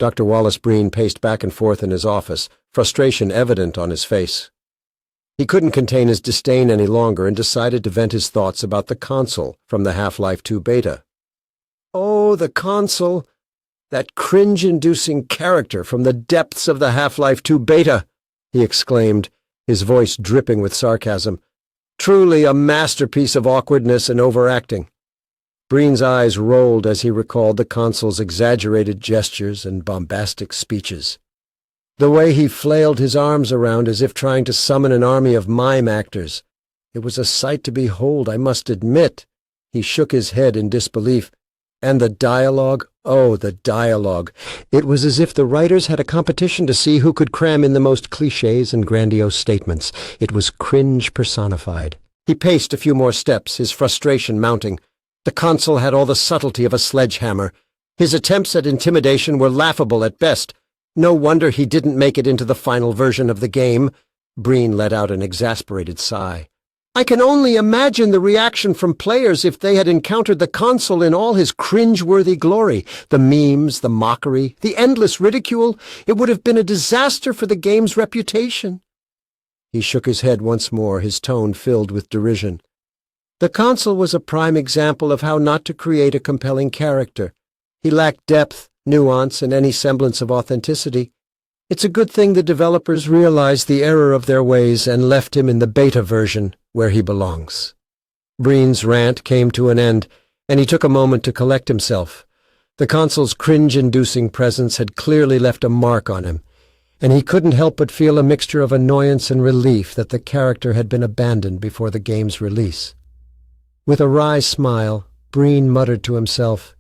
Dr. Wallace Breen paced back and forth in his office, frustration evident on his face. He couldn't contain his disdain any longer and decided to vent his thoughts about the Consul from the Half-Life 2 beta. Oh, the Consul! That cringe-inducing character from the depths of the Half-Life 2 beta! He exclaimed, his voice dripping with sarcasm. Truly a masterpiece of awkwardness and overacting. Breen's eyes rolled as he recalled the Consul's exaggerated gestures and bombastic speeches. The way he flailed his arms around as if trying to summon an army of mime actors. It was a sight to behold, I must admit. He shook his head in disbelief. And the dialogue? Oh, the dialogue. It was as if the writers had a competition to see who could cram in the most clichés and grandiose statements. It was cringe personified. He paced a few more steps, his frustration mounting. The Consul had all the subtlety of a sledgehammer. His attempts at intimidation were laughable at best. No wonder he didn't make it into the final version of the game. Breen let out an exasperated sigh. I can only imagine the reaction from players if they had encountered the Consul in all his cringe-worthy glory. The memes, the mockery, the endless ridicule. It would have been a disaster for the game's reputation. He shook his head once more, his tone filled with derision. The Consul was a prime example of how not to create a compelling character. He lacked depth, nuance, and any semblance of authenticity. It's a good thing the developers realized the error of their ways and left him in the beta version, where he belongs. Breen's rant came to an end, and he took a moment to collect himself. The Consul's cringe-inducing presence had clearly left a mark on him, and he couldn't help but feel a mixture of annoyance and relief that the character had been abandoned before the game's release. With a wry smile, Breen muttered to himself,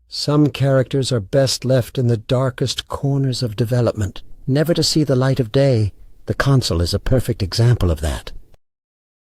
Some characters are best left in the darkest corners of development, never to see the light of day. The Consul is a perfect example of that.